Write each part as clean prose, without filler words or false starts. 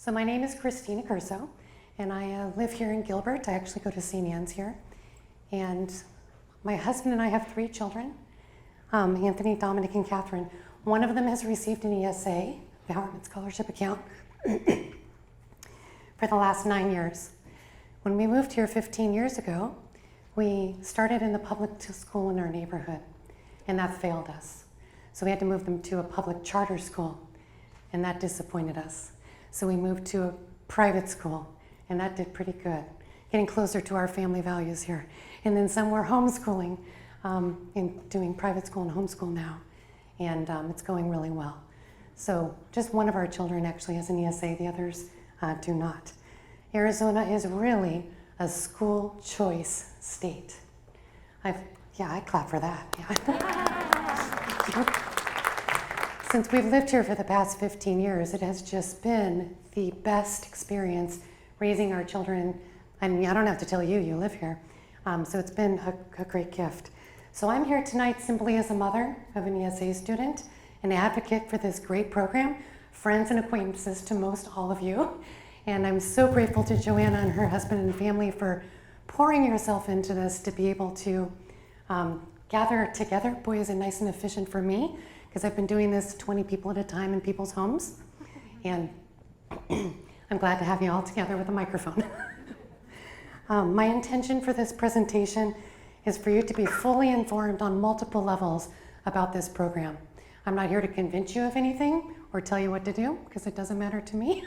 So my name is Christina Curso, and I live here in Gilbert. I actually go to St. Anne's here. And my husband and I have 3 children, Anthony, Dominic, and Catherine. One of them has received an ESA, Empowerment Scholarship account, for the last 9 years. When we moved here 15 years ago, we started in the public school in our neighborhood, and that failed us. So we had to move them to a public charter school, and that disappointed us. So we moved to a private school, and that did pretty good, getting closer to our family values here. And then some were homeschooling, and doing private school and homeschool now, and it's going really well. So just one of our children actually has an ESA, the others do not. Arizona is really a school choice state. I clap for that. Yeah. Since we've lived here for the past 15 years, it has just been the best experience raising our children. I mean, I don't have to tell you, you live here. So it's been a great gift. So I'm here tonight simply as a mother of an ESA student, an advocate for this great program, friends and acquaintances to most all of you. And I'm so grateful to Joanna and her husband and family for pouring yourself into this to be able to gather together. Boy, is it nice and efficient for me, because I've been doing this 20 people at a time in people's homes. And I'm glad to have you all together with a microphone. My intention for this presentation is for you to be fully informed on multiple levels about this program. I'm not here to convince you of anything or tell you what to do, because it doesn't matter to me.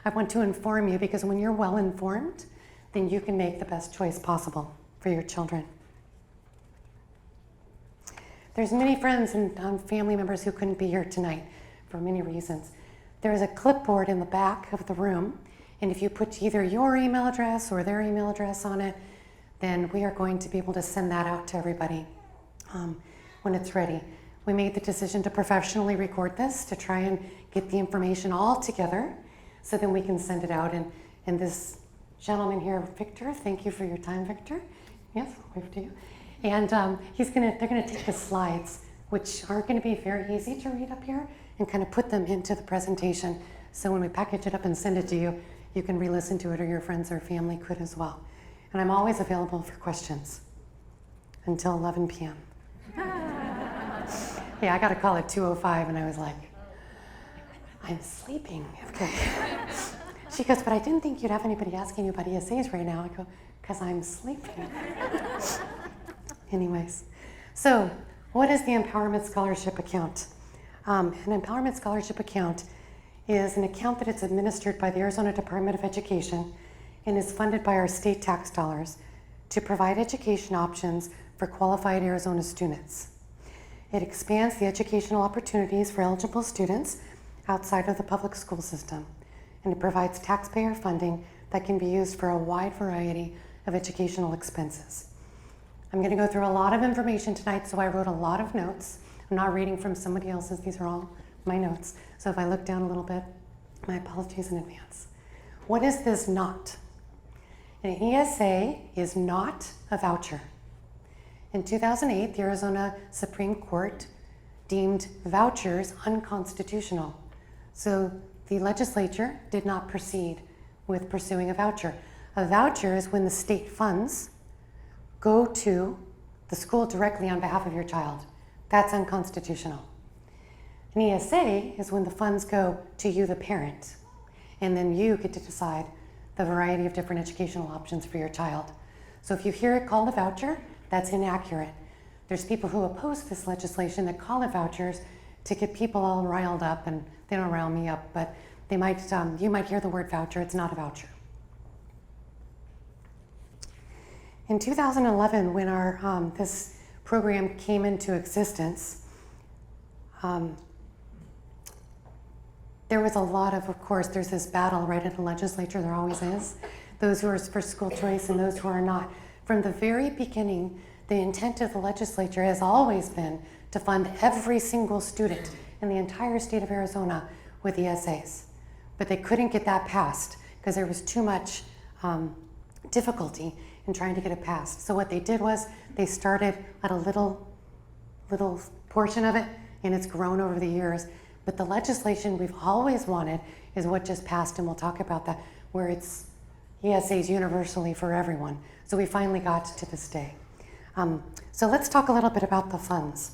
I want to inform you, because when you're well informed, then you can make the best choice possible for your children. There's many friends and family members who couldn't be here tonight for many reasons. There's a clipboard in the back of the room, and if you put either your email address or their email address on it, then we are going to be able to send that out to everybody when it's ready. We made the decision to professionally record this to try and get the information all together so then we can send it out. And this gentleman here, Victor, thank you for your time, Victor. Yes, wave to you. And they're gonna take the slides, which aren't gonna be very easy to read up here, and kind of put them into the presentation. So when we package it up and send it to you, you can re-listen to it, or your friends or family could as well. And I'm always available for questions until 11 p.m. Yeah, I got a call at 2:05 and I was like, I'm sleeping, okay. She goes, but I didn't think you'd have anybody asking you about ESAs right now. I go, because I'm sleeping. Anyways, so what is the Empowerment Scholarship account? An Empowerment Scholarship account is an account that is administered by the Arizona Department of Education and is funded by our state tax dollars to provide education options for qualified Arizona students. It expands the educational opportunities for eligible students outside of the public school system, and it provides taxpayer funding that can be used for a wide variety of educational expenses. I'm going to go through a lot of information tonight, so I wrote a lot of notes. I'm not reading from somebody else's, these are all my notes. So if I look down a little bit, my apologies in advance. What is this not? An ESA is not a voucher. In 2008, the Arizona Supreme Court deemed vouchers unconstitutional. So the legislature did not proceed with pursuing a voucher. A voucher is when the state funds go to the school directly on behalf of your child. That's unconstitutional. An ESA is when the funds go to you, the parent, and then you get to decide the variety of different educational options for your child. So if you hear it called a voucher, that's inaccurate. There's people who oppose this legislation that call it vouchers to get people all riled up, and they don't rile me up, but they might, you might hear the word voucher. It's not a voucher. In 2011, when our this program came into existence, there was a lot of course, there's this battle right at the legislature, there always is. Those who are for school choice and those who are not. From the very beginning, the intent of the legislature has always been to fund every single student in the entire state of Arizona with ESAs. But they couldn't get that passed because there was too much difficulty in trying to get it passed. So what they did was they started at a little portion of it, and it's grown over the years. But the legislation we've always wanted is what just passed, and we'll talk about that, where it's ESAs universally for everyone. So we finally got to this day. So let's talk a little bit about the funds.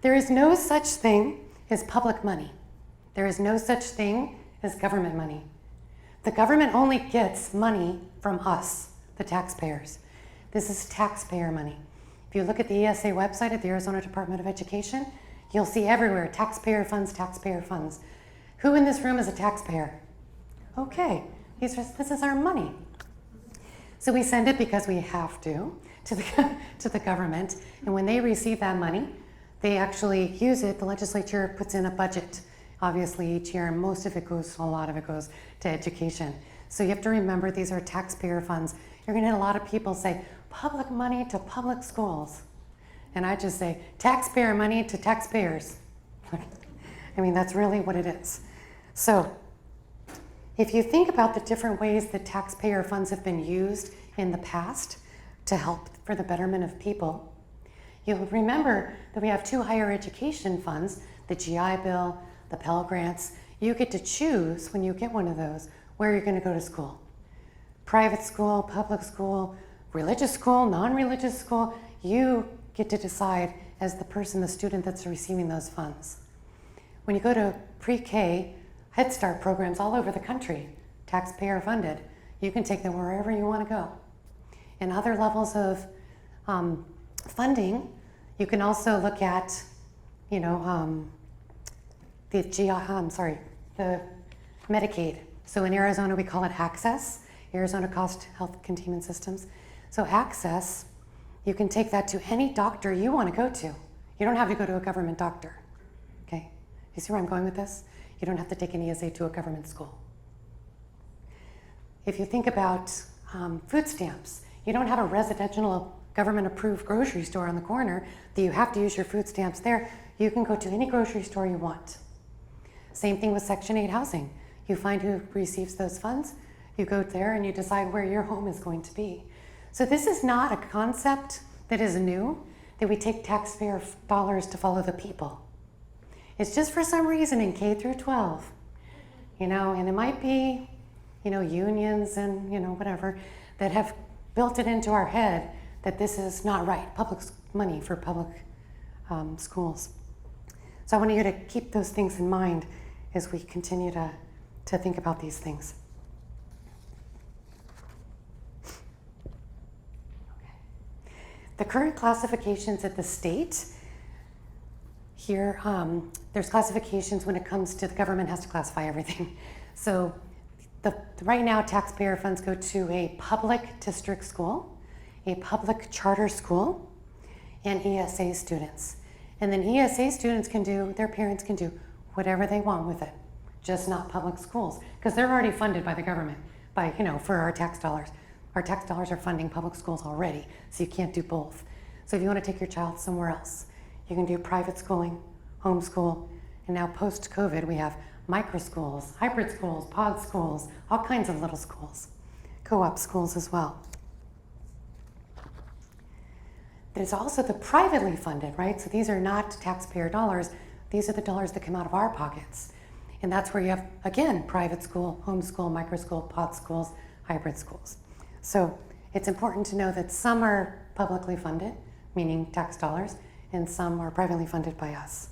There is no such thing as public money. There is no such thing as government money. The government only gets money from us, the taxpayers. This is taxpayer money. If you look at the ESA website at the Arizona Department of Education, you'll see everywhere, taxpayer funds, taxpayer funds. Who in this room is a taxpayer? Okay, this is our money. So we send it because we have to the government, and when they receive that money, they actually use it. The legislature puts in a budget, obviously each year, and a lot of it goes to education. So you have to remember these are taxpayer funds. You're gonna get a lot of people say, public money to public schools. And I just say, taxpayer money to taxpayers. I mean, that's really what it is. So if you think about the different ways that taxpayer funds have been used in the past to help for the betterment of people, you'll remember that we have two higher education funds, the GI Bill, the Pell Grants. You get to choose, when you get one of those, where you're going to go to school. Private school, public school, religious school, non-religious school. You get to decide as the person, the student that's receiving those funds. When you go to pre-K, Head Start programs all over the country, taxpayer funded, you can take them wherever you want to go. And other levels of funding, you can also look at, the Medicaid. So in Arizona, we call it Access, Arizona Cost Health Containment Systems. So Access, you can take that to any doctor you want to go to. You don't have to go to a government doctor, okay? You see where I'm going with this? You don't have to take an ESA to a government school. If you think about food stamps, you don't have a residential government-approved grocery store on the corner that you have to use your food stamps there. You can go to any grocery store you want. Same thing with Section 8 housing. You find who receives those funds, you go there and you decide where your home is going to be. So this is not a concept that is new, that we take taxpayer dollars to follow the people. It's just for some reason in K through 12, and it might be, unions and, whatever, that have built it into our head that this is not right, public money for public schools. So I want you to keep those things in mind as we continue to think about these things. Okay. The current classifications at the state, here, there's classifications when it comes to the government has to classify everything. So right now, taxpayer funds go to a public district school, a public charter school, and ESA students. And then ESA students their parents can do whatever they want with it, just not public schools, because they're already funded by the government, for our tax dollars. Our tax dollars are funding public schools already, so you can't do both. So if you want to take your child somewhere else, you can do private schooling, homeschool, and now post-COVID, we have micro schools, hybrid schools, pod schools, all kinds of little schools, co-op schools as well. There's also the privately funded, right? So these are not taxpayer dollars. These are the dollars that come out of our pockets. And that's where you have, again, private school, homeschool, micro school, pod schools, hybrid schools. So it's important to know that some are publicly funded, meaning tax dollars, and some are privately funded by us.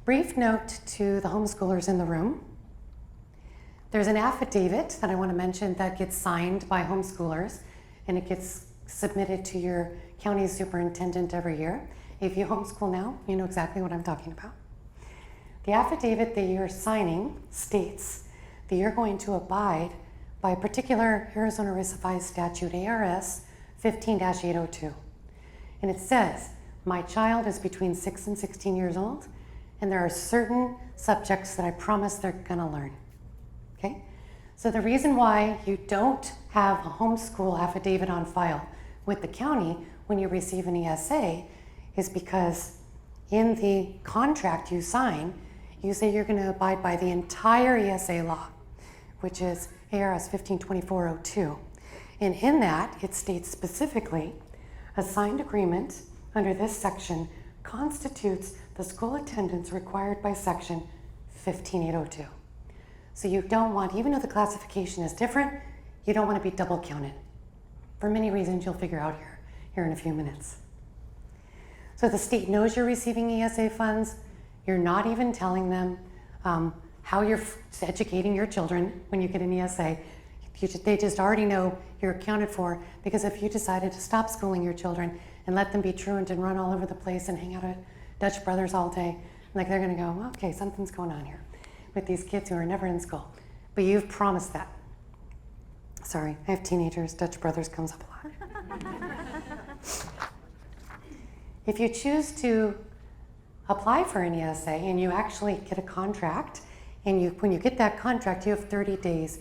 Brief note to the homeschoolers in the room. There's an affidavit that I want to mention that gets signed by homeschoolers, and it gets submitted to your county superintendent every year. If you homeschool now, you know exactly what I'm talking about. The affidavit that you're signing states that you're going to abide by a particular Arizona Revised Statute, ARS 15-802. And it says, my child is between 6 and 16 years old, and there are certain subjects that I promise they're gonna learn, okay? So the reason why you don't have a homeschool affidavit on file with the county when you receive an ESA is because in the contract you sign, you say you're gonna abide by the entire ESA law, which is ARS 15-2402. And in that, it states specifically, a signed agreement under this section constitutes the school attendance required by section 15802. So you don't want, even though the classification is different, you don't want to be double counted for many reasons you'll figure out here in a few minutes. So the state knows you're receiving ESA funds. You're not even telling them how you're educating your children when you get an ESA. They just already know you're accounted for, because if you decided to stop schooling your children and let them be truant and run all over the place and hang out at Dutch Brothers all day, like they're gonna go, okay, something's going on here with these kids who are never in school. But you've promised that. Sorry, I have teenagers, Dutch Brothers comes up a lot. If you choose to apply for an ESA and you actually get a contract, and when you get that contract, you have 30 days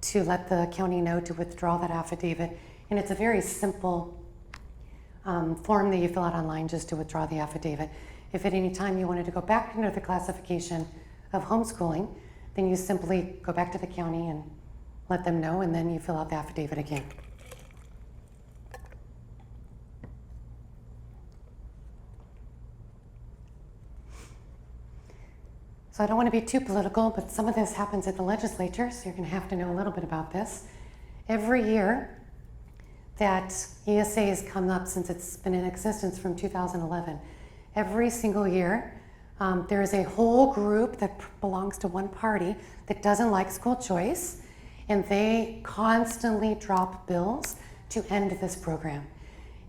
to let the county know to withdraw that affidavit. And it's a very simple form that you fill out online just to withdraw the affidavit. If at any time you wanted to go back into the classification of homeschooling, then you simply go back to the county and let them know, and then you fill out the affidavit again. So I don't want to be too political, but some of this happens at the legislature, so you're going to have to know a little bit about this. Every year that ESA has come up, since it's been in existence from 2011, every single year there is a whole group that belongs to one party that doesn't like school choice, and they constantly drop bills to end this program.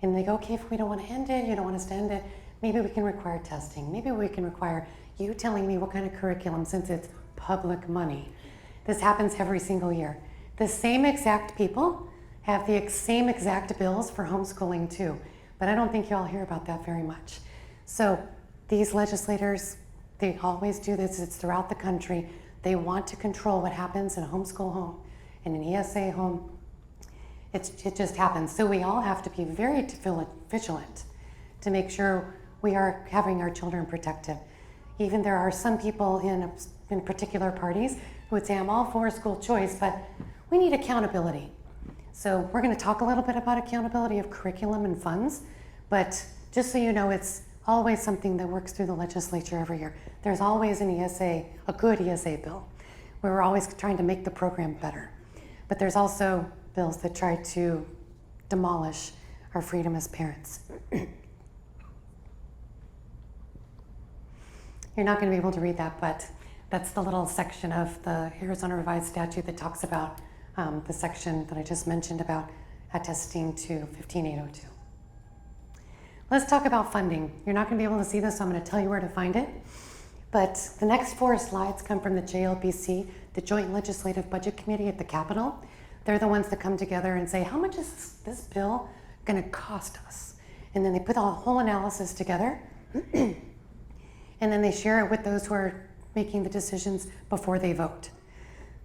And they go, okay, if we don't want to end it, you don't want us to end it, maybe we can require testing. Maybe we can require you telling me what kind of curriculum, since it's public money. This happens every single year. The same exact people have the same exact bills for homeschooling too, but I don't think you all hear about that very much. So these legislators, they always do this. It's throughout the country. They want to control what happens in a homeschool home and an ESA home. It just happens. So we all have to be very vigilant to make sure we are having our children protected. Even there are some people in particular parties who would say, I'm all for school choice, but we need accountability. So we're going to talk a little bit about accountability of curriculum and funds, but just so you know, it's always something that works through the legislature every year. There's always an ESA, a good ESA bill, where we're always trying to make the program better. But there's also bills that try to demolish our freedom as parents. You're not going to be able to read that, but that's the little section of the Arizona Revised Statute that talks about the section that I just mentioned about attesting to 15802. Let's talk about funding. You're not going to be able to see this, so I'm going to tell you where to find it. But the next 4 slides come from the JLBC, the Joint Legislative Budget Committee at the Capitol. They're the ones that come together and say, how much is this bill going to cost us? And then they put a whole analysis together. And then they share it with those who are making the decisions before they vote.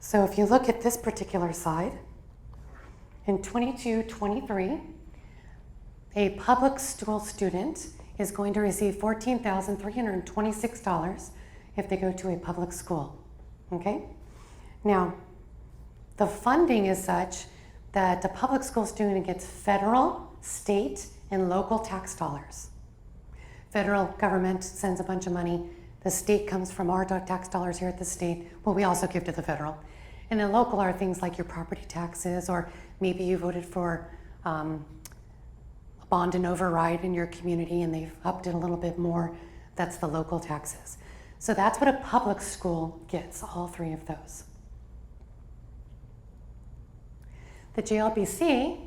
So if you look at this particular slide, in 22-23, a public school student is going to receive $14,326 if they go to a public school, okay? Now, the funding is such that the public school student gets federal, state, and local tax dollars. Federal government sends a bunch of money. The state comes from our tax dollars here at the state. Well, we also give to the federal. And then local are things like your property taxes, or maybe you voted for a bond and override in your community and they've upped it a little bit more. That's the local taxes. So that's what a public school gets, all 3 of those. The JLBC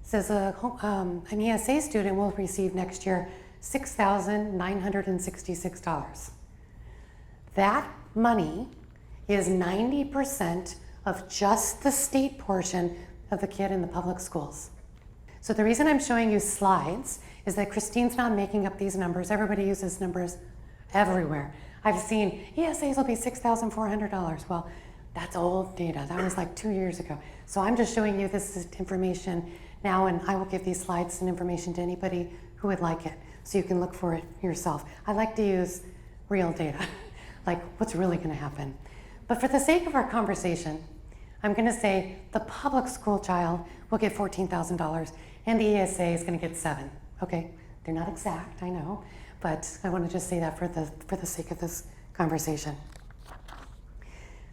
says an ESA student will receive next year $6,966. That money is 90% of just the state portion of the kid in the public schools. So the reason I'm showing you slides is that Christine's not making up these numbers. Everybody uses numbers everywhere. I've seen ESAs will be $6,400. Well, that's old data. That was like 2 years ago. So I'm just showing you this information now, and I will give these slides and information to anybody who would like it, so you can look for it yourself. I like to use real data, like what's really going to happen. But for the sake of our conversation, I'm going to say the public school child will get $14,000, and the ESA is going to get 7. Okay, they're not exact, I know, but I want to just say that for the sake of this conversation.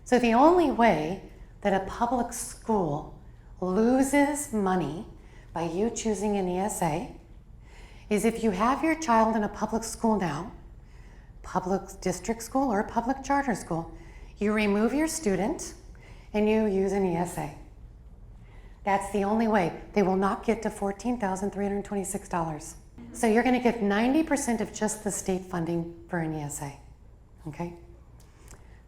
So the only way that a public school loses money by you choosing an ESA is if you have your child in a public school now, public district school or public charter school, you remove your student and you use an ESA. That's the only way. They will not get to $14,326. So you're going to get 90% of just the state funding for an ESA, okay?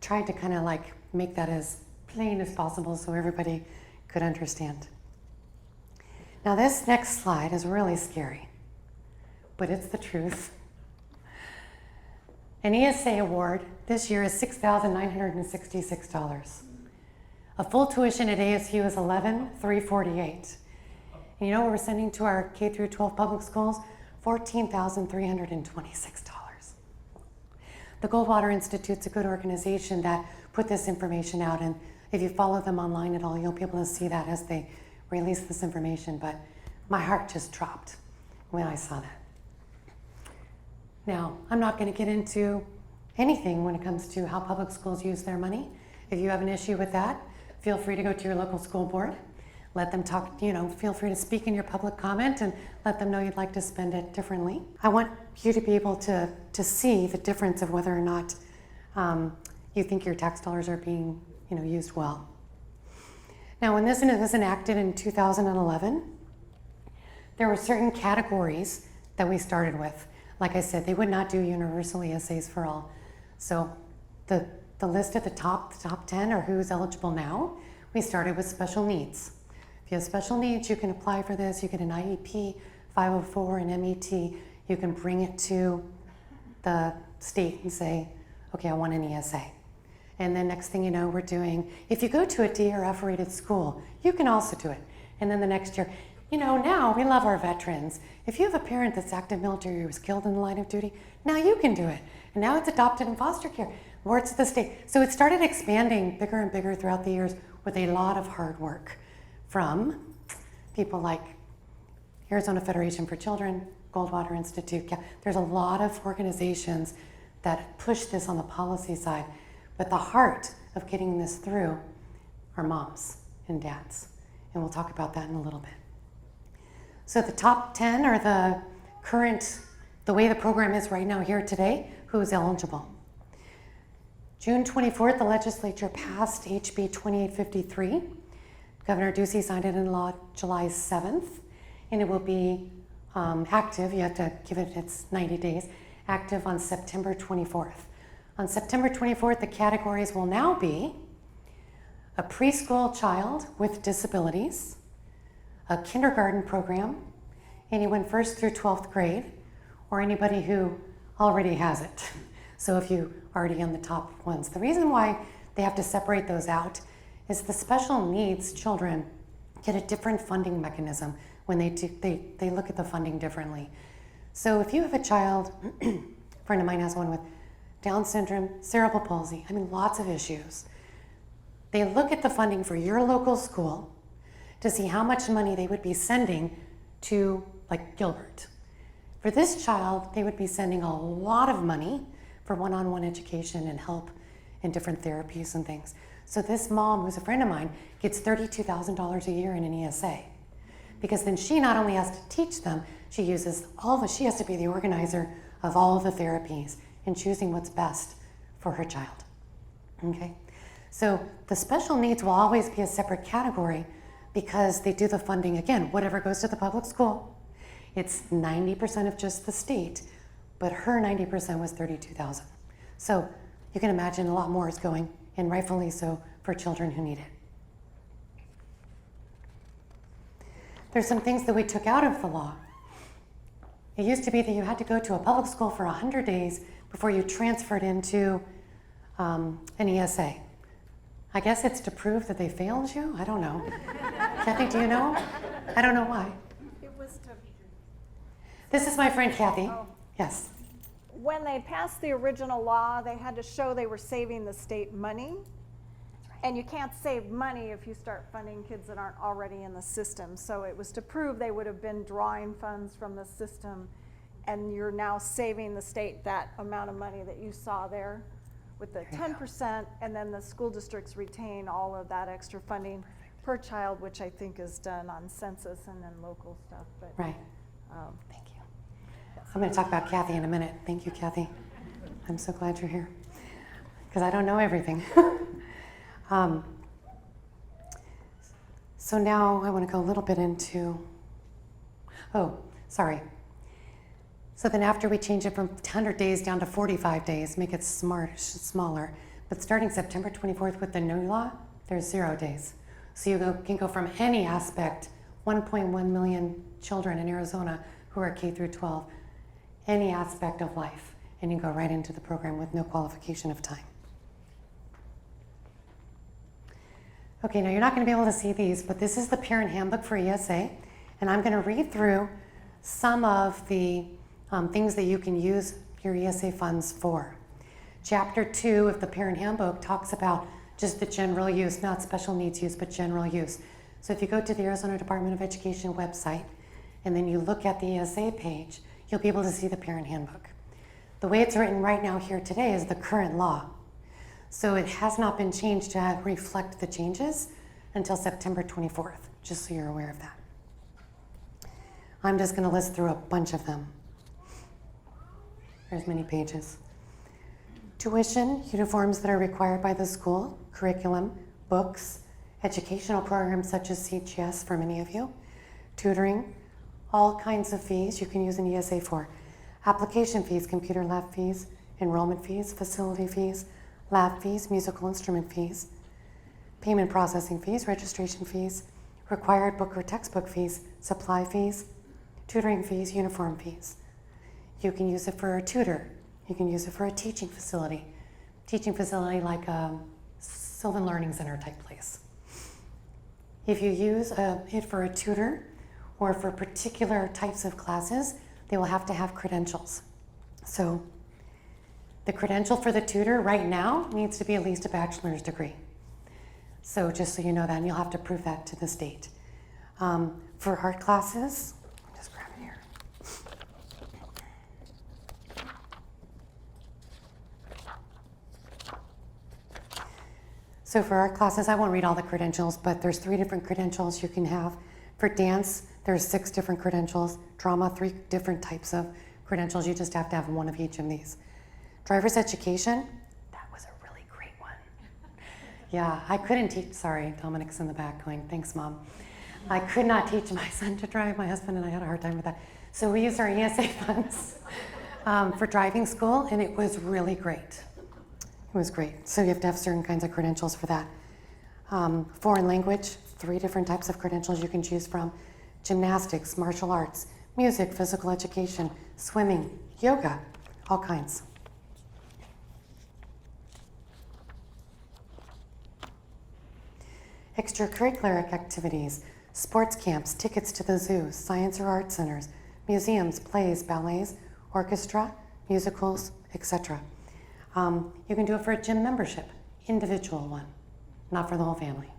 Tried to kind of like make that as plain as possible so everybody could understand. Now this next slide is really scary, but it's the truth. An ESA award this year is $6,966. A full tuition at ASU is $11,348. And you know what we're sending to our K through 12 public schools? $14,326. The Goldwater Institute's a good organization that put this information out, and if you follow them online at all, you'll be able to see that as they release this information, but my heart just dropped when I saw that. Now, I'm not going to get into anything when it comes to how public schools use their money. If you have an issue with that, feel free to go to your local school board. Let them talk, feel free to speak in your public comment and let them know you'd like to spend it differently. I want you to be able to see the difference of whether or not you think your tax dollars are being used well. Now, when this was enacted in 2011, there were certain categories that we started with. Like I said, they would not do universal ESAs for all. So the list at the top 10 are who's eligible now. We started with special needs. If you have special needs, you can apply for this. You get an IEP, 504, and MET. You can bring it to the state and say, okay, I want an ESA. And then next thing you know, we're doing, if you go to a D or F rated school, you can also do it. And then the next year, now we love our veterans. If you have a parent that's active military who was killed in the line of duty, now you can do it. And now it's adopted in foster care, or it's the state. So it started expanding bigger and bigger throughout the years with a lot of hard work from people like Arizona Federation for Children, Goldwater Institute. There's a lot of organizations that push this on the policy side, but the heart of getting this through are moms and dads. And we'll talk about that in a little bit. So the top 10 are the way the program is right now here today, who's eligible. June 24th, the legislature passed HB 2853. Governor Ducey signed it into law July 7th, and it will be active. You have to give it its 90 days, active on September 24th. On September 24th, the categories will now be a preschool child with disabilities, a kindergarten program, anyone 1st through 12th grade, or anybody who already has it. So if you already on the top ones. The reason why they have to separate those out is the special needs children get a different funding mechanism when they look at the funding differently. So if you have a child, a friend of mine has one with Down syndrome, cerebral palsy, lots of issues. They look at the funding for your local school to see how much money they would be sending to, like, Gilbert. For this child, they would be sending a lot of money for one-on-one education and help in different therapies and things. So this mom, who's a friend of mine, gets $32,000 a year in an ESA. Because then she not only has to teach them, she has to be the organizer of all of the therapies and choosing what's best for her child, okay? So the special needs will always be a separate category because they do the funding, again, whatever goes to the public school. It's 90% of just the state, but her 90% was $32,000. So you can imagine a lot more is going, and rightfully so, for children who need it. There's some things that we took out of the law. It used to be that you had to go to a public school for 100 days before you transferred into an ESA. I guess it's to prove that they failed you? I don't know. Kathy, do you know? I don't know why. It was to... This is my friend Kathy. Oh. Yes. When they passed the original law, they had to show they were saving the state money. That's right. And you can't save money if you start funding kids that aren't already in the system. So it was to prove they would have been drawing funds from the system, and you're now saving the state that amount of money that you saw there with the 10%, and then the school districts retain all of that extra funding per child, which I think is done on census and then local stuff. But, right. Thank you. I'm going to talk about Kathy in a minute. Thank you, Kathy. I'm so glad you're here, because I don't know everything. So now I want to go a little bit into, So then after we change it from 100 days down to 45 days, make it smaller, but starting September 24th with the new law, there's 0 days. So you can go from any aspect, 1.1 million children in Arizona who are K through 12, any aspect of life, and you go right into the program with no qualification of time. Okay, now you're not going to be able to see these, but this is the parent handbook for ESA, and I'm going to read through some of the things that you can use your ESA funds for. Chapter 2 of the parent handbook talks about just the general use, not special needs use, but general use. So if you go to the Arizona Department of Education website, and then you look at the ESA page, you'll be able to see the parent handbook. The way it's written right now here today is the current law. So it has not been changed to reflect the changes until September 24th, just so you're aware of that. I'm just going to list through a bunch of them. There's many pages. Tuition, uniforms that are required by the school, curriculum, books, educational programs such as CGS for many of you, tutoring, all kinds of fees you can use an ESA for. Application fees, computer lab fees, enrollment fees, facility fees, lab fees, musical instrument fees, payment processing fees, registration fees, required book or textbook fees, supply fees, tutoring fees, uniform fees. You can use it for a tutor. You can use it for a teaching facility like a Sylvan Learning Center type place. If you use it for a tutor or for particular types of classes, they will have to have credentials. So the credential for the tutor right now needs to be at least a bachelor's degree. So just so you know that, and you'll have to prove that to the state. For art classes, I'll just grab it here. So for art classes, I won't read all the credentials, but there's 3 different credentials you can have. For dance, there's 6 different credentials. Drama, 3 different types of credentials. You just have to have one of each of these. Driver's education, that was a really great one. Yeah, I couldn't teach, sorry, Dominic's in the back going, thanks, Mom. I could not teach my son to drive, my husband and I had a hard time with that. So we used our ESA funds for driving school, and it was really great. It was great. So you have to have certain kinds of credentials for that. Foreign language, 3 different types of credentials you can choose from. Gymnastics, martial arts, music, physical education, swimming, yoga, all kinds. Extracurricular activities, sports camps, tickets to the zoo, science or art centers, museums, plays, ballets, orchestra, musicals, etc. You can do it for a gym membership, individual one, not for the whole family.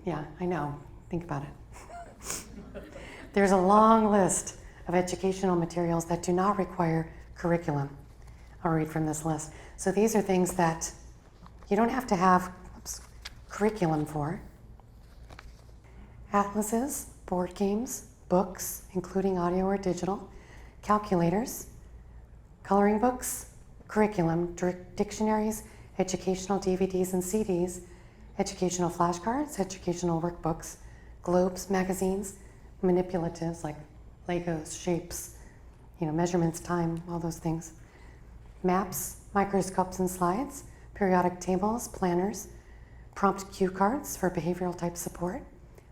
Yeah, I know, think about it. There's a long list of educational materials that do not require curriculum. I'll read from this list. So these are things that you don't have to have curriculum for. Atlases, board games, books, including audio or digital, calculators, coloring books, curriculum, dictionaries, educational DVDs and CDs, educational flashcards, educational workbooks, globes, magazines, manipulatives like Legos, shapes, measurements, time, all those things, maps, microscopes and slides, periodic tables, planners, prompt cue cards for behavioral type support,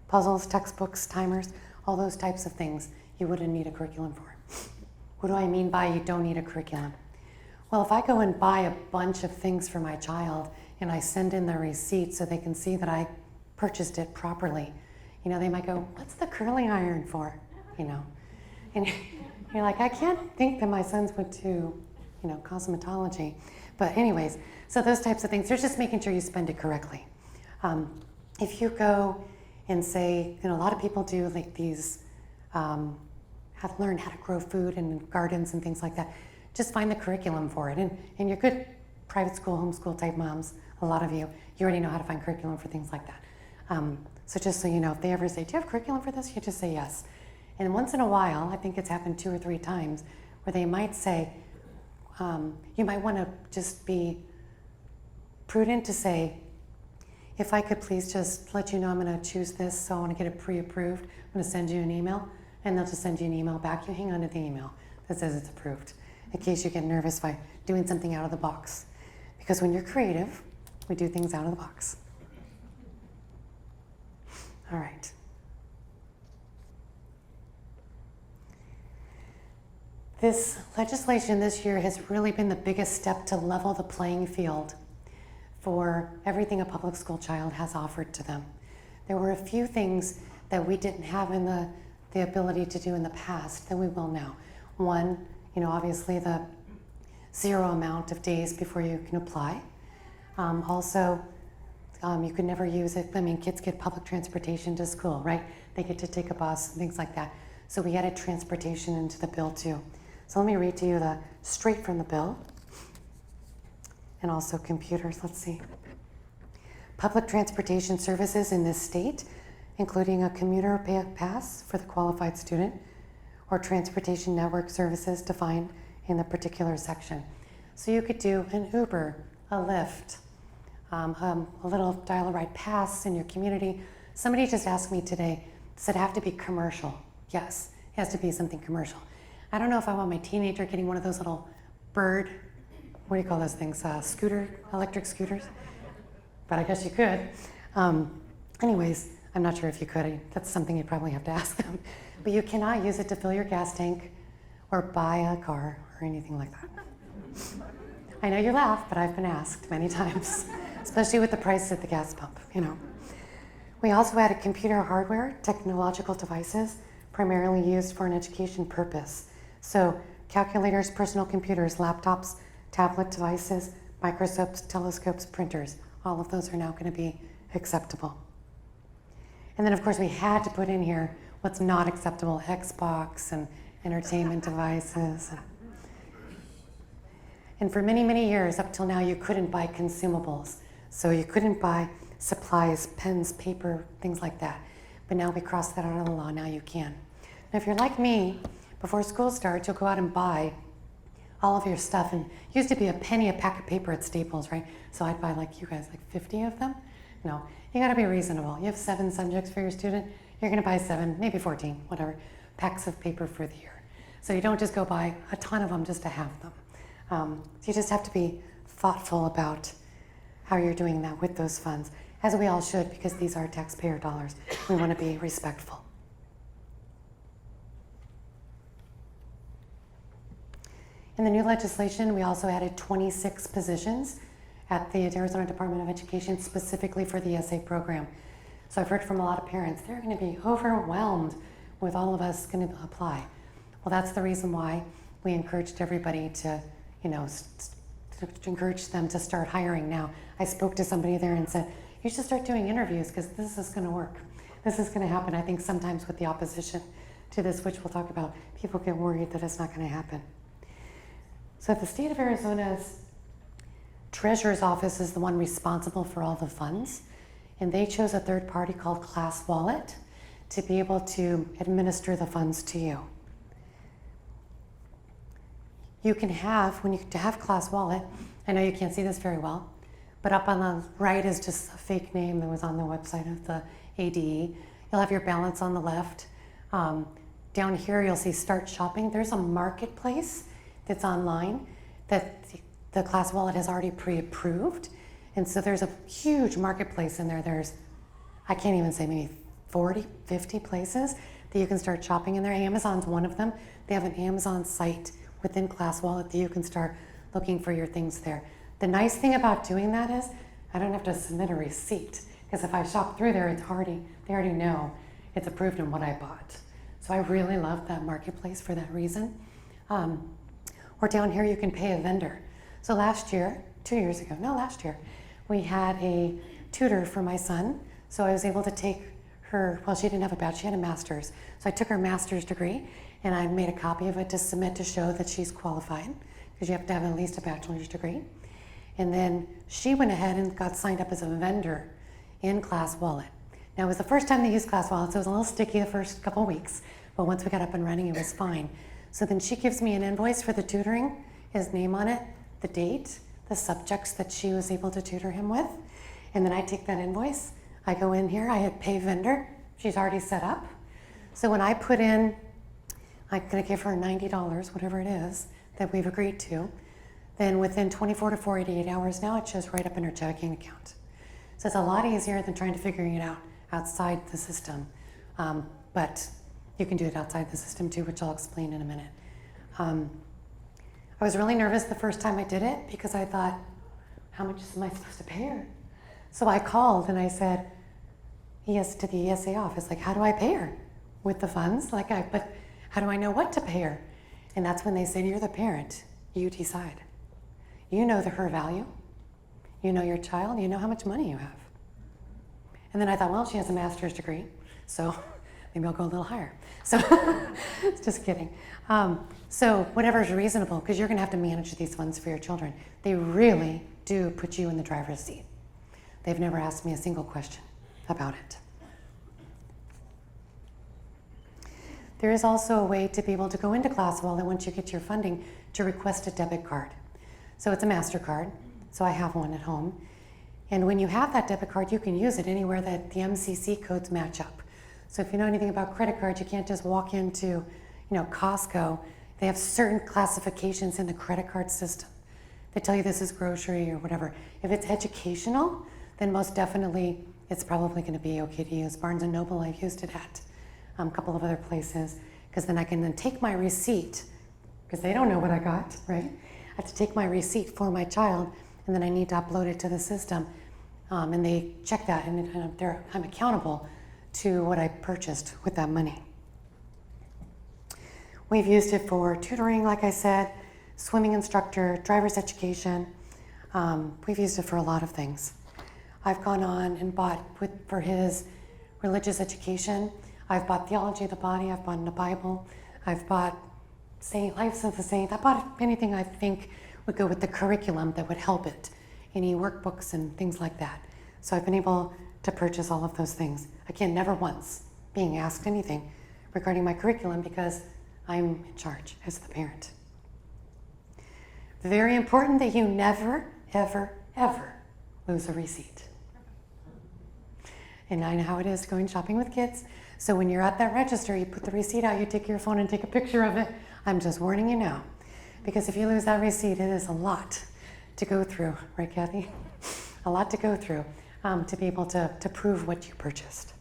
puzzles, textbooks, timers, all those types of things you wouldn't need a curriculum for. What do I mean by you don't need a curriculum? Well, if I go and buy a bunch of things for my child and I send in the receipt so they can see that I purchased it properly, they might go, what's the curling iron for? And you're like, I can't think that my sons went to cosmetology. But anyways, so those types of things, they're just making sure you spend it correctly. If you go and say, a lot of people do like these, how to learn how to grow food and gardens and things like that, just find the curriculum for it. And you're good private school, homeschool type moms, a lot of you already know how to find curriculum for things like that. So just so you know, if they ever say, do you have curriculum for this? You just say yes. And once in a while, I think it's happened 2 or 3 times, where they might say, you might want to just be prudent to say, if I could please just let you know I'm going to choose this, so I want to get it pre-approved. I'm going to send you an email, and they'll just send you an email back. You hang on to the email that says it's approved, in case you get nervous by doing something out of the box. Because when you're creative, we do things out of the box. All right. This legislation this year has really been the biggest step to level the playing field for everything a public school child has offered to them. There were a few things that we didn't have in the ability to do in the past that we will now. One, obviously the 0 amount of days before you can apply. Also, you could never use it. Kids get public transportation to school, right? They get to take a bus and things like that. So we added transportation into the bill too. So let me read to you straight from the bill. And also computers, let's see. Public transportation services in this state, including a commuter pass for the qualified student, or transportation network services defined in the particular section. So you could do an Uber, a Lyft, a little dial-a-ride pass in your community. Somebody just asked me today, does it have to be commercial? Yes, it has to be something commercial. I don't know if I want my teenager getting one of those little bird, what do you call those things, electric scooters? But I guess you could. Anyways, I'm not sure if you could. That's something you'd probably have to ask them. But you cannot use it to fill your gas tank or buy a car or anything like that. I know you laugh, but I've been asked many times, especially with the price at the gas pump, We also added computer hardware, technological devices, primarily used for an education purpose. So calculators, personal computers, laptops, tablet devices, microscopes, telescopes, printers, all of those are now going to be acceptable. And then of course we had to put in here what's not acceptable, Xbox and entertainment devices. And for many, many years up till now, you couldn't buy consumables. So you couldn't buy supplies, pens, paper, things like that. But now we crossed that out of the law, now you can. Now if you're like me, before school starts, you'll go out and buy all of your stuff. And it used to be a penny a pack of paper at Staples, right? So I'd buy like 50 of them. No, you gotta be reasonable. You have 7 subjects for your student, you're gonna buy 7, maybe 14, whatever, packs of paper for the year. So you don't just go buy a ton of them just to have them. So you just have to be thoughtful about how you're doing that with those funds, as we all should, because these are taxpayer dollars. We want to be respectful. In the new legislation, we also added 26 positions at the Arizona Department of Education specifically for the ESA program. So I've heard from a lot of parents, they're going to be overwhelmed with all of us going to apply. Well, that's the reason why we encouraged everybody to encourage them to start hiring now. I spoke to somebody there and said, you should start doing interviews because this is going to work. This is going to happen. I think sometimes with the opposition to this, which we'll talk about, people get worried that it's not going to happen. So the state of Arizona's Treasurer's Office is the one responsible for all the funds, and they chose a third party called Class Wallet to be able to administer the funds to you. You can have, to have Class Wallet, I know you can't see this very well, but up on the right is just a fake name that was on the website of the ADE. You'll have your balance on the left. Down here you'll see Start Shopping. There's a marketplace that's online that the Class Wallet has already pre-approved. And so there's a huge marketplace in there. There's, I can't even say, maybe 40, 50 places that you can start shopping in there. Amazon's one of them. They have an Amazon site within Class Wallet that you can start looking for your things there. The nice thing about doing that is I don't have to submit a receipt, because if I shop through there, they already know it's approved in what I bought. So I really love that marketplace for that reason. or down here you can pay a vendor. So last year, last year, we had a tutor for my son. So I was able to take her, well, she didn't have a bachelor's, she had a master's. So I took her master's degree and I made a copy of it to submit to show that she's qualified, because you have to have at least a bachelor's degree. And then she went ahead and got signed up as a vendor in Class Wallet. Now, it was the first time they used Class Wallet, so it was a little sticky the first couple of weeks, but once we got up and running, it was fine. So then she gives me an invoice for the tutoring, his name on it, the date, the subjects that she was able to tutor him with, and then I take that invoice, I go in here, I hit pay vendor, she's already set up. So when I put in, I'm gonna give her $90, whatever it is, that we've agreed to, then within 24 to 48 hours now, it shows right up in her checking account. So it's a lot easier than trying to figure it out outside the system. But you can do it outside the system too, which I'll explain in a minute. I was really nervous the first time I did it because I thought, how much am I supposed to pay her? So I called and I said, to the ESA office, like, how do I pay her? With the funds? But how do I know what to pay her? And that's when they said, you're the parent, you decide. You know her value, you know your child, you know how much money you have. And then I thought, well, she has a master's degree, so maybe I'll go a little higher. So, just kidding. So whatever's reasonable, because you're gonna have to manage these funds for your children. They really do put you in the driver's seat. They've never asked me a single question about it. There is also a way to be able to go into Class Wallet once you get your funding to request a debit card. So it's a MasterCard, so I have one at home. And when you have that debit card, you can use it anywhere that the MCC codes match up. So if you know anything about credit cards, you can't just walk into, Costco. They have certain classifications in the credit card system. They tell you this is grocery or whatever. If it's educational, then most definitely it's probably going to be okay to use. Barnes & Noble, I've used it at a couple of other places, because then I can then take my receipt, because they don't know what I got, right? I have to take my receipt for my child, and then I need to upload it to the system, and they check that, and I'm accountable to what I purchased with that money. We've used it for tutoring, like I said, swimming instructor, driver's education. We've used it for a lot of things. I've gone on and bought for his religious education. I've bought Theology of the Body, I've bought the Bible, I've bought Lives of the Saint. I bought anything I think would go with the curriculum that would help it, any workbooks and things like that. So I've been able to purchase all of those things. Again, never once being asked anything regarding my curriculum, because I'm in charge as the parent. Very important that you never, ever, ever lose a receipt. And I know how it is going shopping with kids. So when you're at that register, you put the receipt out, you take your phone and take a picture of it. I'm just warning you now. Because if you lose that receipt, it is a lot to go through, right, Kathy? A lot to go through to be able to prove what you purchased.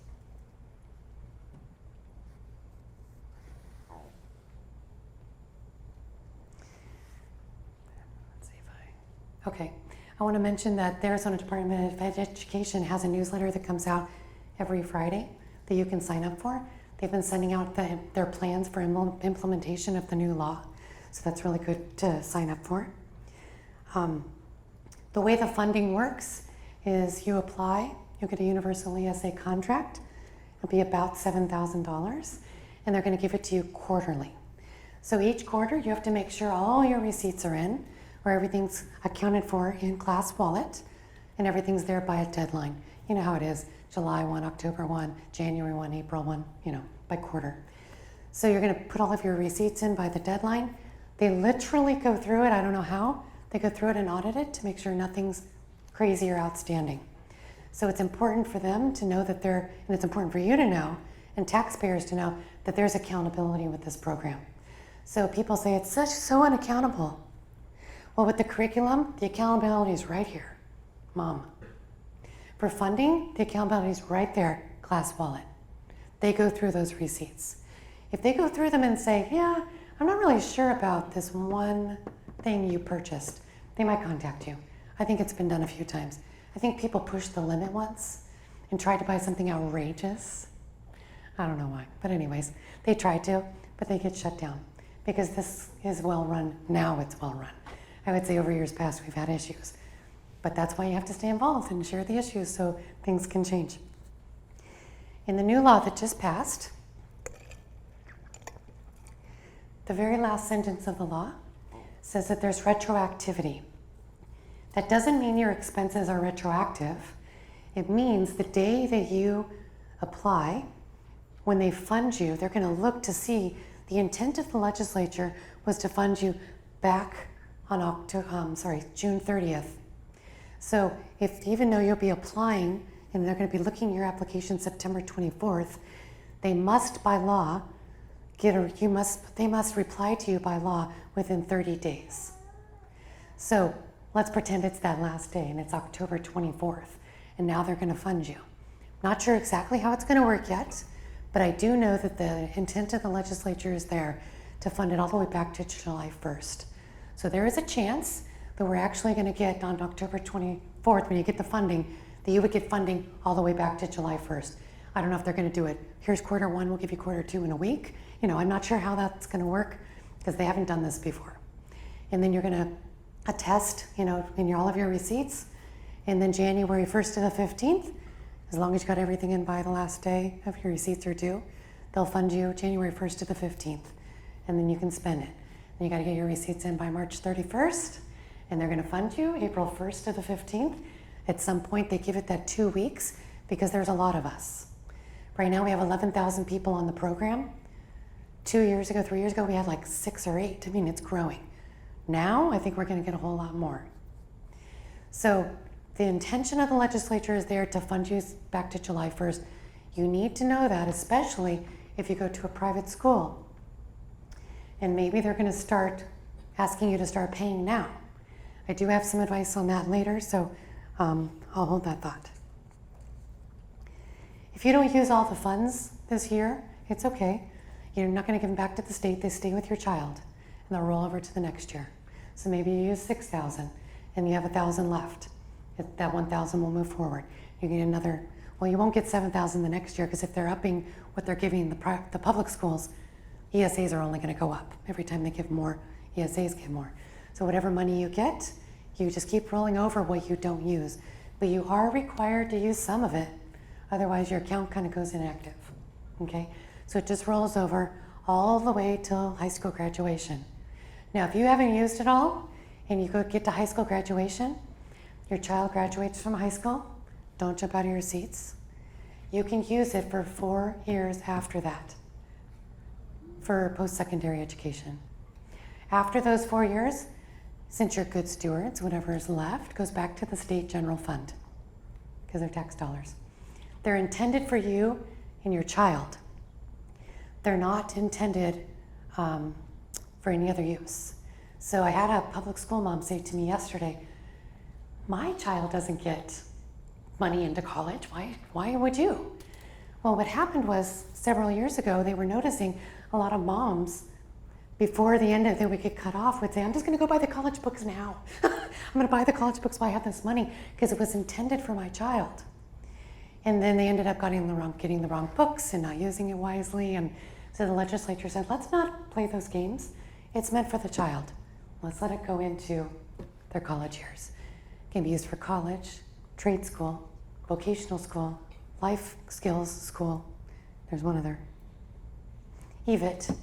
Okay, I want to mention that the Arizona Department of Education has a newsletter that comes out every Friday that you can sign up for. They've been sending out their plans for implementation of the new law, so that's really good to sign up for. The way the funding works is you apply, you get a Universal ESA contract, it'll be about $7,000, and they're going to give it to you quarterly. So each quarter you have to make sure all your receipts are in, where everything's accounted for in Class Wallet, and everything's there by a deadline. You know how it is, July 1, October 1, January 1, April 1, by quarter. So you're gonna put all of your receipts in by the deadline. They literally go through it, I don't know how, they go through it and audit it to make sure nothing's crazy or outstanding. So it's important for them to know that and it's important for you to know, and taxpayers to know, that there's accountability with this program. So people say it's so unaccountable. Well, with the curriculum, the accountability is right here, Mom. For funding, the accountability is right there, Class Wallet. They go through those receipts. If they go through them and say, yeah, I'm not really sure about this one thing you purchased, they might contact you. I think it's been done a few times. I think people pushed the limit once and tried to buy something outrageous. I don't know why, but anyways, they tried to, but they get shut down because this is well run. Now it's well run. I would say over years past we've had issues. But that's why you have to stay involved and share the issues so things can change. In the new law that just passed, the very last sentence of the law says that there's retroactivity. That doesn't mean your expenses are retroactive. It means the day that you apply, when they fund you, they're going to look to see the intent of the legislature was to fund you back on June 30th. So even though you'll be applying and they're going to be looking at your application September 24th, they must by law they must reply to you by law within 30 days. So let's pretend it's that last day and it's October 24th, and now they're going to fund you. Not sure exactly how it's going to work yet, but I do know that the intent of the legislature is there to fund it all the way back to July 1st. So there is a chance that we're actually going to get on October 24th, when you get the funding, that you would get funding all the way back to July 1st. I don't know if they're going to do it. Here's quarter one, we'll give you quarter two in a week. I'm not sure how that's going to work because they haven't done this before. And then you're going to attest, in all of your receipts. And then January 1st to the 15th, as long as you got everything in by the last day of your receipts are due, they'll fund you January 1st to the 15th. And then you can spend it. And you got to get your receipts in by March 31st. And they're going to fund you April 1st to the 15th. At some point, they give it that 2 weeks because there's a lot of us. Right now, we have 11,000 people on the program. 3 years ago, we had like 6 or 8. I mean, it's growing. Now, I think we're going to get a whole lot more. So the intention of the legislature is there to fund you back to July 1st. You need to know that, especially if you go to a private school. And maybe they're going to start asking you to start paying now. I do have some advice on that later, so I'll hold that thought. If you don't use all the funds this year, it's okay. You're not going to give them back to the state. They stay with your child, and they'll roll over to the next year. So maybe you use 6,000, and you have 1,000 left. That 1,000 will move forward. You get another. Well, you won't get 7,000 the next year because if they're upping what they're giving the public schools, ESAs are only going to go up. Every time they give more, ESAs get more. So whatever money you get, you just keep rolling over what you don't use. But you are required to use some of it. Otherwise, your account kind of goes inactive. Okay? So it just rolls over all the way till high school graduation. Now, if you haven't used it all and you get to high school graduation, your child graduates from high school, don't jump out of your seats. You can use it for 4 years after that for post-secondary education. After those 4 years, since you're good stewards, whatever is left goes back to the state general fund because they're tax dollars. They're intended for you and your child. They're not intended for any other use. So I had a public school mom say to me yesterday, my child doesn't get money into college. Why would you? Well, what happened was several years ago, they were noticing a lot of moms before the end of the week get cut off would say, I'm just going to go buy the college books now. I'm going to buy the college books while I have this money because it was intended for my child. And then they ended up getting the wrong books and not using it wisely. And so the legislature said, let's not play those games. It's meant for the child. Let's let it go into their college years. It can be used for college, trade school, vocational school, life skills school. There's one other. EVIT.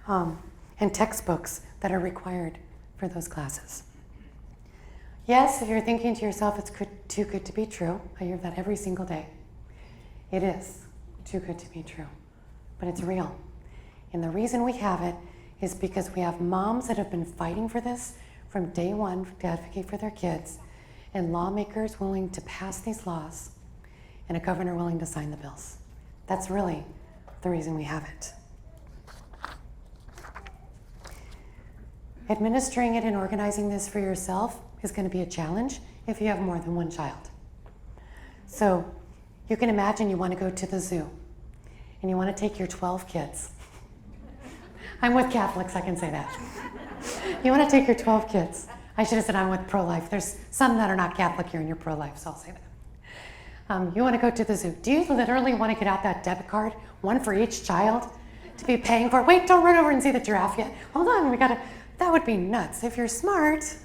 And textbooks that are required for those classes. Yes, if you're thinking to yourself, it's too good to be true. I hear that every single day. It is too good to be true, but it's real. And the reason we have it is because we have moms that have been fighting for this from day one to advocate for their kids, and lawmakers willing to pass these laws, and a governor willing to sign the bills. That's really the reason we have it. Administering it and organizing this for yourself is going to be a challenge if you have more than one child. So you can imagine you want to go to the zoo and you want to take your 12 kids. I'm with Catholics, I can say that. You want to take your 12 kids. I should have said I'm with pro-life. There's some that are not Catholic here and you're pro-life, so I'll say that. You want to go to the zoo. Do you literally want to get out that debit card, one for each child, to be paying for. Wait, don't run over and see the giraffe yet. Hold on, that would be nuts. If you're smart,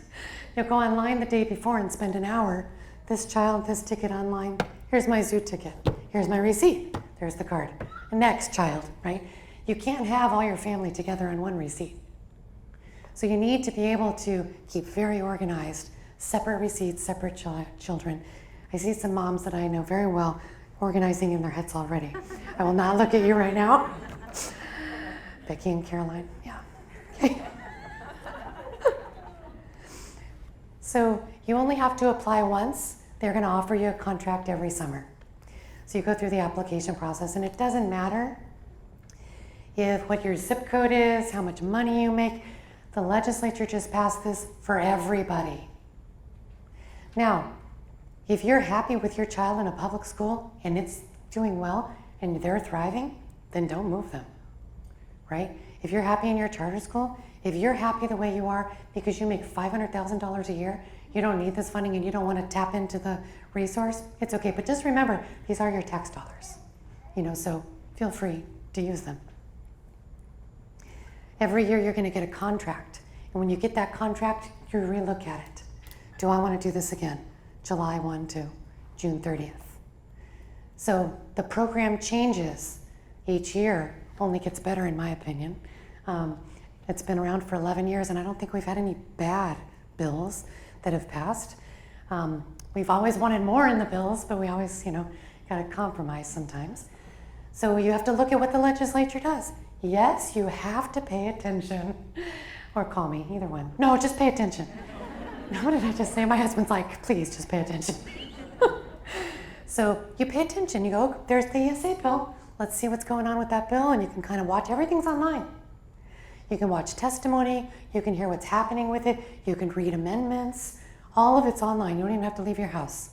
you'll go online the day before and spend an hour. This child, this ticket online. Here's my zoo ticket. Here's my receipt. There's the card. The next child, right? You can't have all your family together on one receipt. So you need to be able to keep very organized, separate receipts, separate children. I see some moms that I know very well organizing in their heads already. I will not look at you right now. Becky and Caroline, yeah. Okay. So you only have to apply once. They're going to offer you a contract every summer. So you go through the application process, and it doesn't matter if what your zip code is, how much money you make. The legislature just passed this for everybody. Now, if you're happy with your child in a public school and it's doing well and they're thriving, then don't move them, right? If you're happy in your charter school, if you're happy the way you are because you make $500,000 a year, you don't need this funding and you don't want to tap into the resource, it's okay. But just remember, these are your tax dollars, so feel free to use them. Every year you're going to get a contract. And when you get that contract, you relook at it. Do I want to do this again? July 1 to June 30th. So the program changes each year, only gets better in my opinion. It's been around for 11 years and I don't think we've had any bad bills that have passed. We've always wanted more in the bills, but we always, got to compromise sometimes. So you have to look at what the legislature does. Yes, you have to pay attention. Or call me, either one. No, just pay attention. What did I just say? My husband's like, please just pay attention. So you pay attention. You go, there's the ESA bill. Let's see what's going on with that bill. And you can kind of watch. Everything's online. You can watch testimony. You can hear what's happening with it. You can read amendments. All of it's online. You don't even have to leave your house.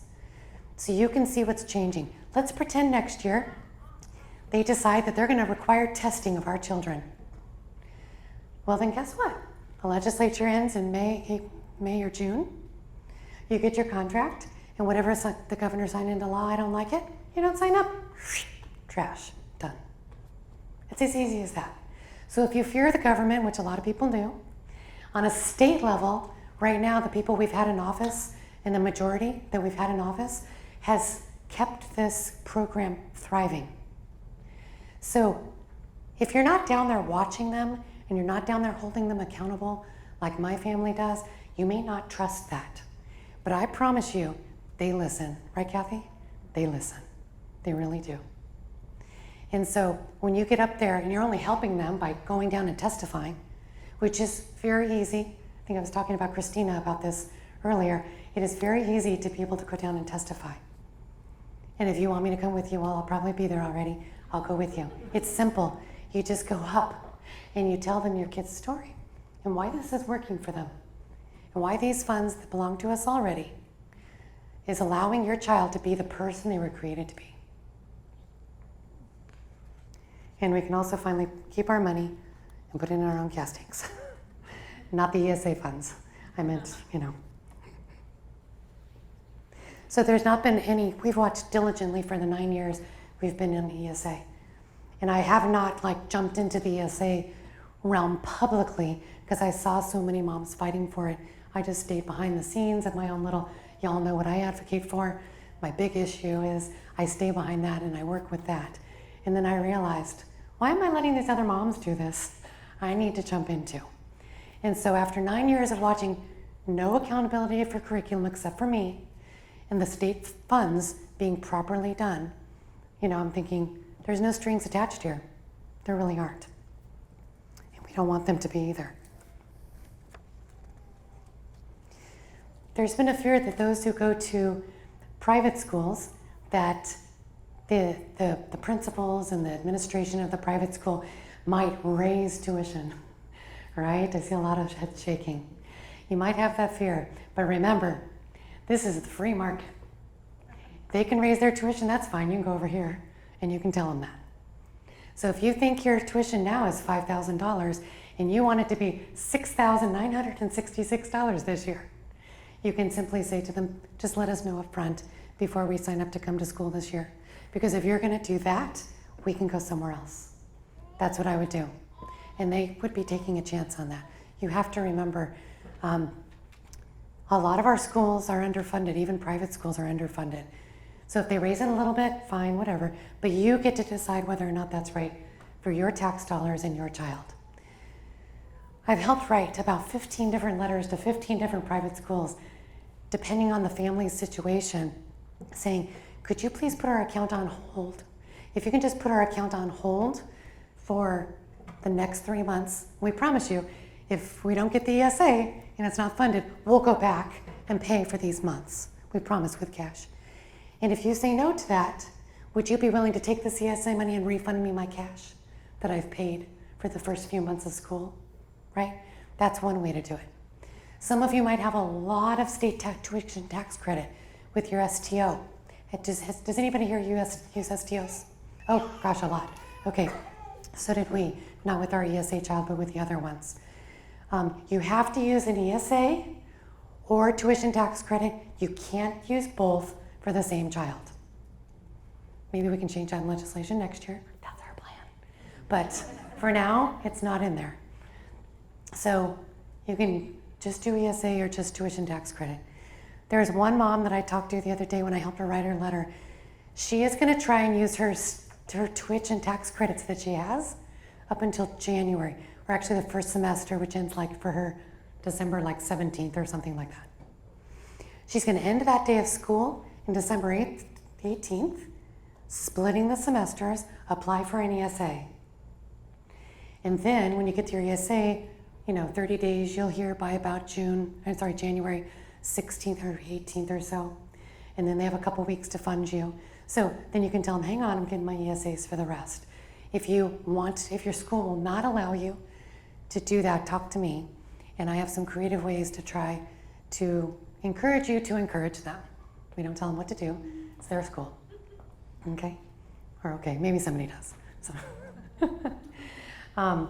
So you can see what's changing. Let's pretend next year they decide that they're going to require testing of our children. Well, then guess what? The legislature ends in May or June. You get your contract, and whatever the governor signed into law, I don't like it, you don't sign up. Trash. Done. It's as easy as that. So if you fear the government, which a lot of people do, on a state level, right now the people we've had in office, and the majority that we've had in office, has kept this program thriving. So if you're not down there watching them and you're not down there holding them accountable like my family does, you may not trust that. But I promise you, they listen. Right, Kathy? They listen. They really do. And so when you get up there and you're only helping them by going down and testifying, which is very easy. I think I was talking about Christina about this earlier. It is very easy to be able to go down and testify. And if you want me to come with you, well, I'll probably be there already. I'll go with you. It's simple. You just go up and you tell them your kid's story and why this is working for them and why these funds that belong to us already is allowing your child to be the person they were created to be. And we can also finally keep our money and put it in our own gas tanks. Not the ESA funds. I meant, So there's not been any, we've watched diligently for the 9 years we've been in the ESA. And I have not jumped into the ESA realm publicly because I saw so many moms fighting for it. I just stayed behind the scenes at my own little, y'all know what I advocate for. My big issue is I stay behind that and I work with that. And then I realized, why am I letting these other moms do this? I need to jump into. And so after 9 years of watching no accountability for curriculum except for me, and the state funds being properly done, I'm thinking, there's no strings attached here. There really aren't. And we don't want them to be either. There's been a fear that those who go to private schools, that the principals and the administration of the private school might raise tuition, right? I see a lot of head shaking. You might have that fear, but remember, this is the free market. If they can raise their tuition, that's fine. You can go over here and you can tell them that. So if you think your tuition now is $5,000 and you want it to be $6,966 this year, you can simply say to them, just let us know up front before we sign up to come to school this year. Because if you're going to do that, we can go somewhere else. That's what I would do. And they would be taking a chance on that. You have to remember, a lot of our schools are underfunded, even private schools are underfunded. So if they raise it a little bit, fine, whatever, but you get to decide whether or not that's right for your tax dollars and your child. I've helped write about 15 different letters to 15 different private schools, depending on the family's situation, saying, could you please put our account on hold? If you can just put our account on hold for the next 3 months, we promise you, if we don't get the ESA and it's not funded, we'll go back and pay for these months. We promise, with cash. And if you say no to that, would you be willing to take this ESA money and refund me my cash that I've paid for the first few months of school, right? That's one way to do it. Some of you might have a lot of state tuition tax credit with your STO. Does anybody here use STOs? Oh gosh, a lot. Okay, so did we. Not with our ESA child, but with the other ones. You have to use an ESA or tuition tax credit. You can't use both for the same child. Maybe we can change that in legislation next year. That's our plan. But for now, it's not in there. So you can just do ESA or just tuition tax credit. There's one mom that I talked to the other day when I helped her write her letter. She is going to try and use her tuition tax credits that she has up until January, or actually the first semester, which ends like for her December 17th or something like that. She's going to end that day of school in December 18th, splitting the semesters, apply for an ESA. And then when you get to your ESA, 30 days, you'll hear by about January 16th or 18th or so. And then they have a couple weeks to fund you. So then you can tell them, hang on, I'm getting my ESAs for the rest. If your school will not allow you to do that, talk to me. And I have some creative ways to try to encourage you to encourage them. We don't tell them what to do. It's their school. Okay? Or okay, maybe somebody does.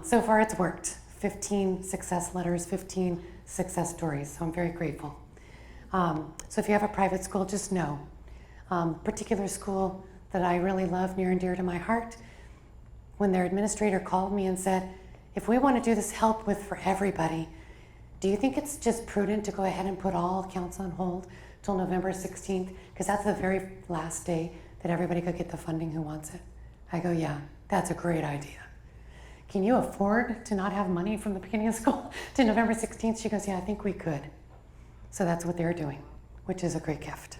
So far it's worked. 15 success letters, 15 success stories. So I'm very grateful. So if you have a private school, just know. Particular school that I really love, near and dear to my heart, when their administrator called me and said, if we want to do this help for everybody, do you think it's just prudent to go ahead and put all accounts on hold till November 16th? Because that's the very last day that everybody could get the funding who wants it. I go, yeah, that's a great idea. Can you afford to not have money from the beginning of school to November 16th? She goes, yeah, I think we could. So that's what they're doing, which is a great gift.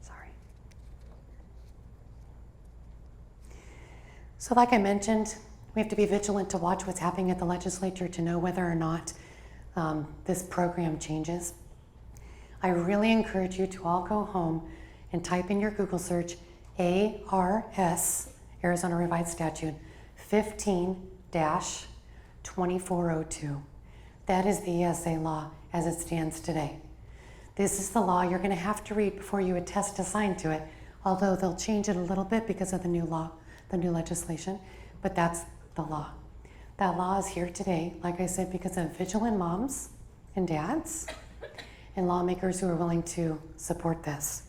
Sorry. So like I mentioned, we have to be vigilant to watch what's happening at the legislature to know whether or not this program changes. I really encourage you to all go home and type in your Google search ARS, Arizona Revised Statute, 15-2402. That is the ESA law as it stands today. This is the law you're going to have to read before you attest to sign to it, although they'll change it a little bit because of the new law, the new legislation, but that's the law. That law is here today, like I said, because of vigilant moms and dads and lawmakers who are willing to support this.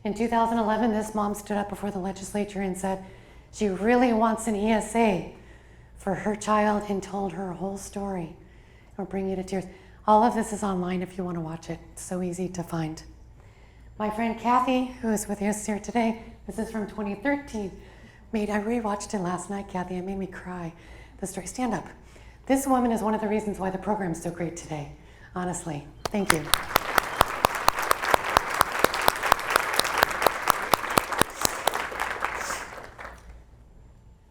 In 2011, this mom stood up before the legislature and said she really wants an ESA for her child and told her whole story. It'll bring you to tears. All of this is online if you want to watch it. It's so easy to find. My friend Kathy, who is with us here today, this is from 2013. I rewatched it last night, Kathy. It made me cry. The story. Stand up. This woman is one of the reasons why the program is so great today. Honestly. Thank you.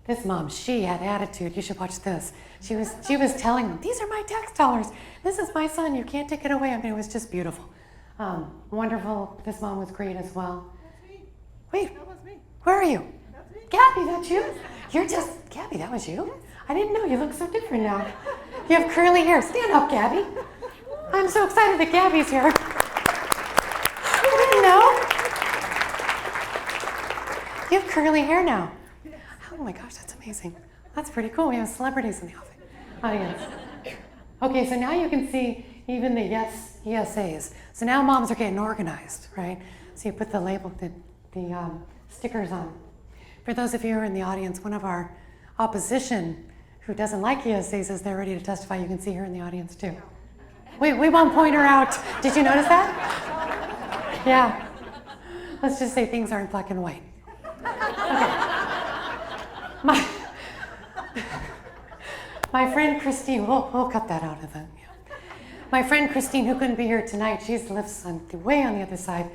This mom, she had attitude. You should watch this. She was telling them, these are my tax dollars. This is my son. You can't take it away. I mean, it was just beautiful. Wonderful. This mom was great as well. That's me. Wait, That was me. where are you? That's me. Gabby, that's you? You're just, Gabby, that was you? I didn't know. You look so different now. You have curly hair. Stand up, Gabby. I'm so excited that Gabby's here. I didn't know. You have curly hair now. Oh my gosh, that's amazing. That's pretty cool. We have celebrities in the audience. Okay, so now you can see even the yes ESAs. So now moms are getting organized, right? So you put the label, the stickers on. For those of you who are in the audience, one of our opposition who doesn't like ESA says they're ready to testify. You can see her in the audience too. We won't point her out. Did you notice that? Yeah. Let's just say things aren't black and white. Okay. My friend Christine, we'll cut that out of it. Yeah. My friend Christine, who couldn't be here tonight, she lives way on the other side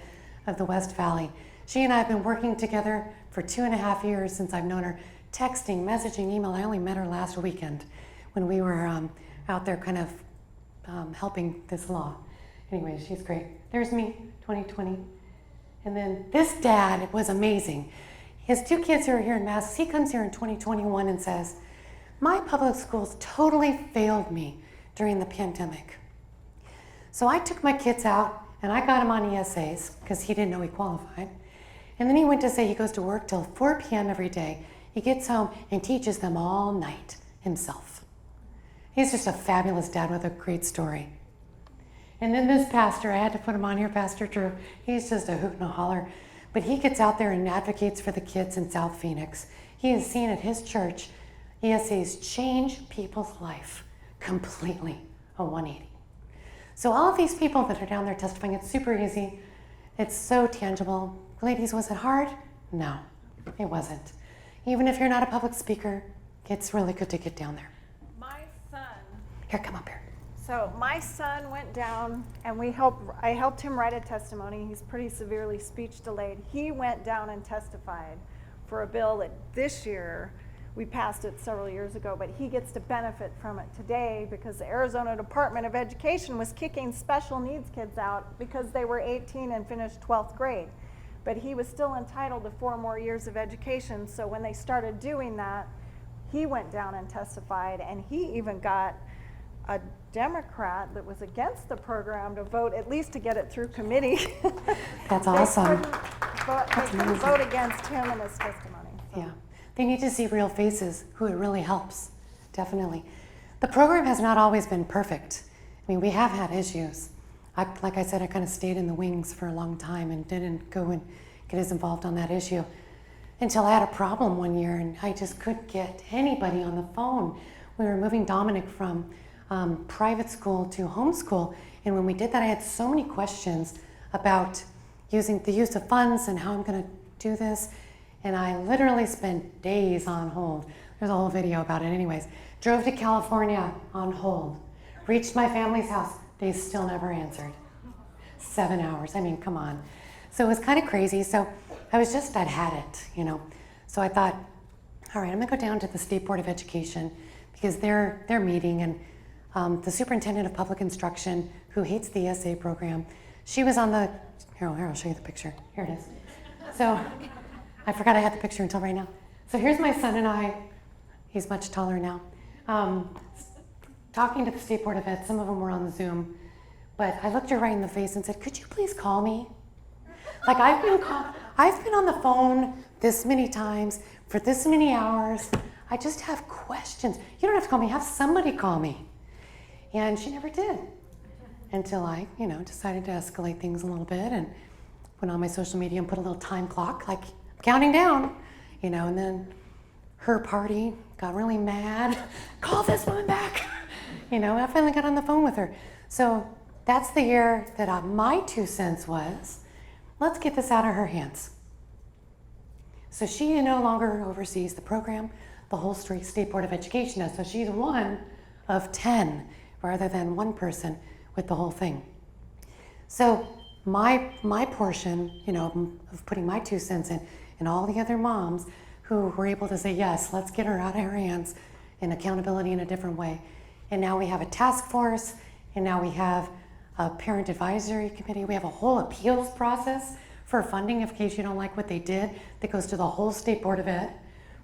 of the West Valley. She and I have been working together for 2.5 years since I've known her, texting, messaging, email. I only met her last weekend when we were out there kind of helping this law. Anyway, she's great. There's me, 2020. And then this dad was amazing. His 2 kids who are here in Mass, he comes here in 2021 and says, my public schools totally failed me during the pandemic. So I took my kids out and I got him on ESAs because he didn't know he qualified. And then he went to say he goes to work till 4 p.m. every day. He gets home and teaches them all night himself. He's just a fabulous dad with a great story. And then this pastor, I had to put him on here, Pastor Drew. He's just a hoot and a holler. But he gets out there and advocates for the kids in South Phoenix. He has seen at his church ESAs change people's life completely, a 180. So all of these people that are down there testifying, it's super easy. It's so tangible. Ladies, was it hard? No, it wasn't. Even if you're not a public speaker, it's really good to get down there. My son. Here, come up here. So my son went down and I helped him write a testimony. He's pretty severely speech delayed. He went down and testified for a bill that this year, we passed it several years ago, but he gets to benefit from it today because the Arizona Department of Education was kicking special needs kids out because they were 18 and finished 12th grade. But he was still entitled to 4 more years of education. So when they started doing that, he went down and testified, and he even got a Democrat that was against the program to vote, at least to get it through committee. That's awesome. They couldn't vote against him and his testimony. So. Yeah. They need to see real faces who it really helps, definitely. The program has not always been perfect. I mean, we have had issues. Like I said, I kind of stayed in the wings for a long time and didn't go and get as involved on that issue until I had a problem one year and I just couldn't get anybody on the phone. We were moving Dominic from private school to homeschool, and when we did that, I had so many questions about using the use of funds and how I'm going to do this. And I literally spent days on hold. There's a whole video about it anyways. Drove to California on hold. Reached my family's house. They still never answered. 7 hours. I mean, come on. So it was kind of crazy. So I'd had it, you know. So I thought, all right, I'm gonna go down to the State Board of Education because they're meeting, and the superintendent of public instruction, who hates the ESA program, she was on the, here, I'll show you the picture. Here it is. So I forgot I had the picture until right now. So here's my son and I. He's much taller now. Talking to the State Board of Ed. Some of them were on the Zoom. But I looked her right in the face and said, could you please call me? Like, I've been on the phone this many times for this many hours. I just have questions. You don't have to call me. Have somebody call me. And she never did until I, decided to escalate things a little bit and went on my social media and put a little time clock, like counting down, and then her party got really mad. Call this woman back. I finally got on the phone with her. So that's the year that my 2 cents was, let's get this out of her hands. So she no longer oversees the program. The whole State Board of Education does. So she's one of 10 rather than one person with the whole thing. So my portion, of putting my 2 cents in, and all the other moms who were able to say, yes, let's get her out of her hands, and accountability in a different way. And now we have a task force, and now we have a parent advisory committee. We have a whole appeals process for funding in case you don't like what they did that goes to the whole State Board of Ed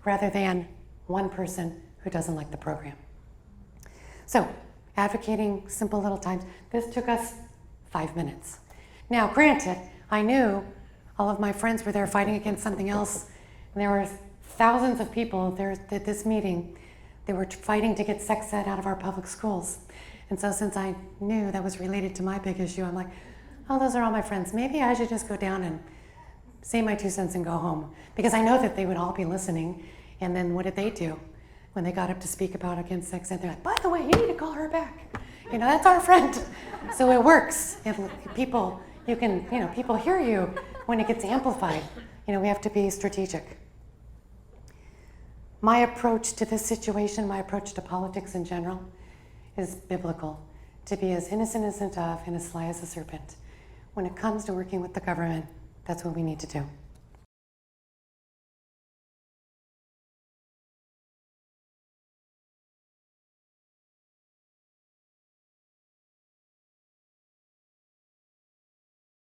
rather than one person who doesn't like the program. So advocating simple little times. This took us 5 minutes. Now, granted, I knew all of my friends were there fighting against something else, and there were thousands of people there at this meeting. They were fighting to get sex ed out of our public schools. And so since I knew that was related to my big issue, I'm like, oh, those are all my friends. Maybe I should just go down and say my 2 cents and go home. Because I know that they would all be listening. And then what did they do? When they got up to speak about against sex ed, they're like, by the way, you need to call her back. You know, that's our friend. So it works. People hear you when it gets amplified. You know, we have to be strategic. My approach to this situation, my approach to politics in general, is biblical. To be as innocent as a dove and as sly as a serpent. When it comes to working with the government, that's what we need to do.